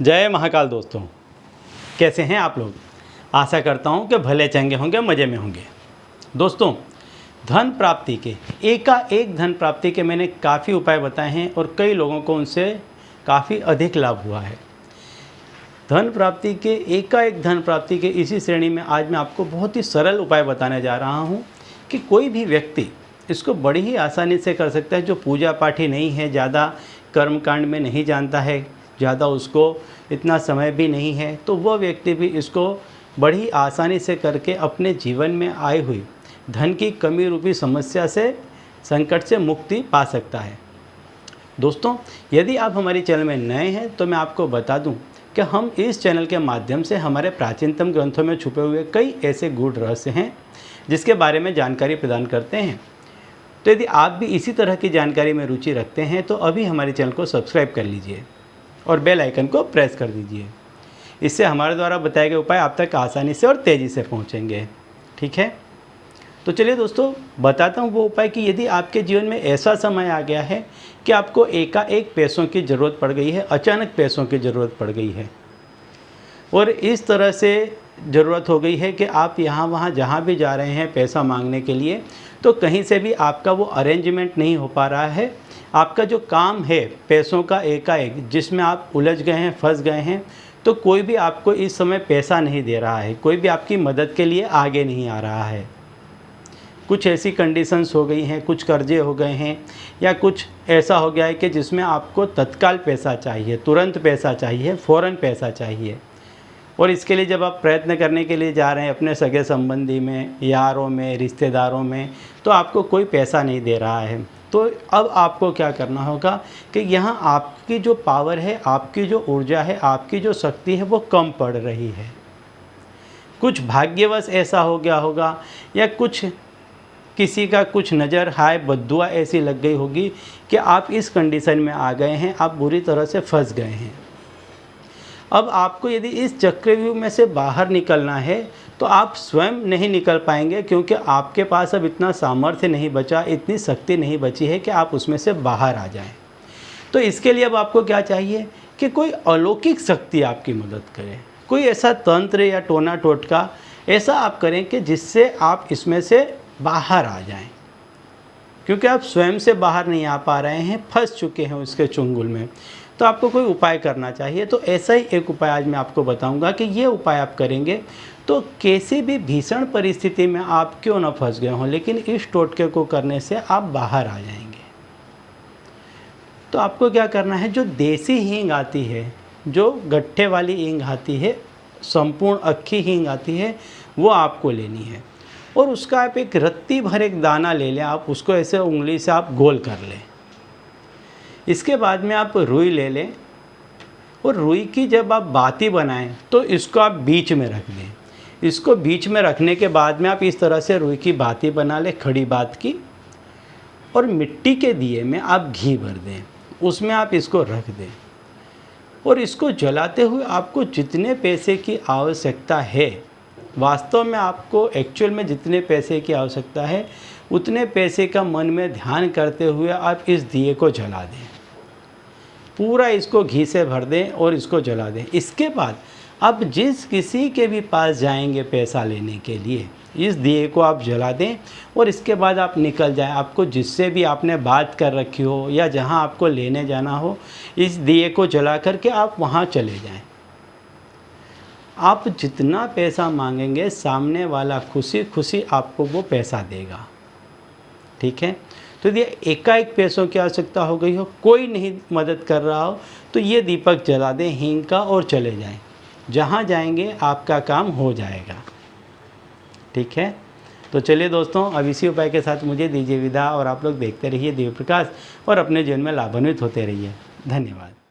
जय महाकाल दोस्तों, कैसे हैं आप लोग। आशा करता हूं कि भले चंगे होंगे, मज़े में होंगे। दोस्तों, धन प्राप्ति के एकाएक धन प्राप्ति के मैंने काफ़ी उपाय बताए हैं और कई लोगों को उनसे काफ़ी अधिक लाभ हुआ है। धन प्राप्ति के एकाएक धन प्राप्ति के इसी श्रेणी में आज मैं आपको बहुत ही सरल उपाय बताने जा रहा हूं कि कोई भी व्यक्ति इसको बड़ी ही आसानी से कर सकता है। जो पूजा पाठी नहीं है, ज़्यादा कर्मकांड में नहीं जानता है, ज़्यादा उसको इतना समय भी नहीं है, तो वह व्यक्ति भी इसको बड़ी आसानी से करके अपने जीवन में आई हुई धन की कमी रूपी समस्या से, संकट से मुक्ति पा सकता है। दोस्तों, यदि आप हमारे चैनल में नए हैं तो मैं आपको बता दूं कि हम इस चैनल के माध्यम से हमारे प्राचीनतम ग्रंथों में छुपे हुए कई ऐसे गूढ़ रहस्य हैं जिसके बारे में जानकारी प्रदान करते हैं। तो यदि आप भी इसी तरह की जानकारी में रुचि रखते हैं तो अभी हमारे चैनल को सब्सक्राइब कर लीजिए और बेल आइकन को प्रेस कर दीजिए। इससे हमारे द्वारा बताए गए उपाय आप तक आसानी से और तेज़ी से पहुंचेंगे। ठीक है, तो चलिए दोस्तों, बताता हूं वो उपाय कि यदि आपके जीवन में ऐसा समय आ गया है कि आपको एकाएक पैसों की ज़रूरत पड़ गई है, अचानक पैसों की ज़रूरत पड़ गई है और इस तरह से ज़रूरत हो गई है कि आप यहाँ वहाँ जहाँ भी जा रहे हैं पैसा मांगने के लिए, तो कहीं से भी आपका वो अरेंजमेंट नहीं हो पा रहा है। आपका जो काम है पैसों का एकाएक, जिसमें आप उलझ गए हैं, फंस गए हैं, तो कोई भी आपको इस समय पैसा नहीं दे रहा है, कोई भी आपकी मदद के लिए आगे नहीं आ रहा है। कुछ ऐसी कंडीशंस हो गई हैं, कुछ कर्जे हो गए हैं, या कुछ ऐसा हो गया है कि जिसमें आपको तत्काल पैसा चाहिए, तुरंत पैसा चाहिए, फ़ौरन पैसा चाहिए। और इसके लिए जब आप प्रयत्न करने के लिए जा रहे हैं अपने सगे संबंधी में, यारों में, रिश्तेदारों में, तो आपको कोई पैसा नहीं दे रहा है। तो अब आपको क्या करना होगा कि यहाँ आपकी जो पावर है, आपकी जो ऊर्जा है, आपकी जो शक्ति है, वो कम पड़ रही है। कुछ भाग्यवश ऐसा हो गया होगा, या कुछ किसी का कुछ नज़र हाय बद्दुआ ऐसी लग गई होगी कि आप इस कंडीशन में आ गए हैं, आप बुरी तरह से फंस गए हैं। अब आपको यदि इस चक्रव्यूह में से बाहर निकलना है तो आप स्वयं नहीं निकल पाएंगे, क्योंकि आपके पास अब इतना सामर्थ्य नहीं बचा, इतनी शक्ति नहीं बची है कि आप उसमें से बाहर आ जाएं। तो इसके लिए अब आपको क्या चाहिए कि कोई अलौकिक शक्ति आपकी मदद करे, कोई ऐसा तंत्र या टोना टोटका ऐसा आप करें कि जिससे आप इसमें से बाहर आ जाएं, क्योंकि आप स्वयं से बाहर नहीं आ पा रहे हैं, फंस चुके हैं उसके चुंगल में। तो आपको कोई उपाय करना चाहिए। तो ऐसा ही एक उपाय आज मैं आपको बताऊंगा कि ये उपाय आप करेंगे तो किसी भी भीषण परिस्थिति में आप क्यों न फंस गए हों, लेकिन इस टोटके को करने से आप बाहर आ जाएंगे। तो आपको क्या करना है, जो देसी हींग आती है, जो गट्ठे वाली हींग आती है, संपूर्ण अक्खी हींग आती है, वो आपको लेनी है और उसका आप एक रत्ती भर एक दाना ले लें। आप उसको ऐसे उंगली से आप गोल कर लें। इसके बाद में आप रुई ले लें और रुई की जब आप बाती बनाएं तो इसको आप बीच में रख दें। इसको बीच में रखने के बाद में आप इस तरह से रुई की बाती बना लें, खड़ी बात की, और मिट्टी के दिए में आप घी भर दें, उसमें आप इसको रख दें और इसको जलाते हुए आपको जितने पैसे की आवश्यकता है, वास्तव में आपको एक्चुअल में जितने पैसे की आवश्यकता है उतने पैसे का मन में ध्यान करते हुए आप इस दिए को जला दें। पूरा इसको घी से भर दें और इसको जला दें। इसके बाद आप जिस किसी के भी पास जाएंगे पैसा लेने के लिए, इस दिए को आप जला दें और इसके बाद आप निकल जाएं। आपको जिससे भी आपने बात कर रखी हो या जहां आपको लेने जाना हो, इस दिए को जला करके आप वहां चले जाएं। आप जितना पैसा मांगेंगे, सामने वाला खुशी खुशी आपको वो पैसा देगा। ठीक है, तो यदि एकाएक पैसों की आवश्यकता हो गई हो, कोई नहीं मदद कर रहा हो, तो ये दीपक जला दें हींग का और चले जाएं। जहाँ जाएंगे आपका काम हो जाएगा। ठीक है, तो चलिए दोस्तों, अब इसी उपाय के साथ मुझे दीजिए विदा और आप लोग देखते रहिए दिव्य प्रकाश और अपने जीवन में लाभान्वित होते रहिए। धन्यवाद।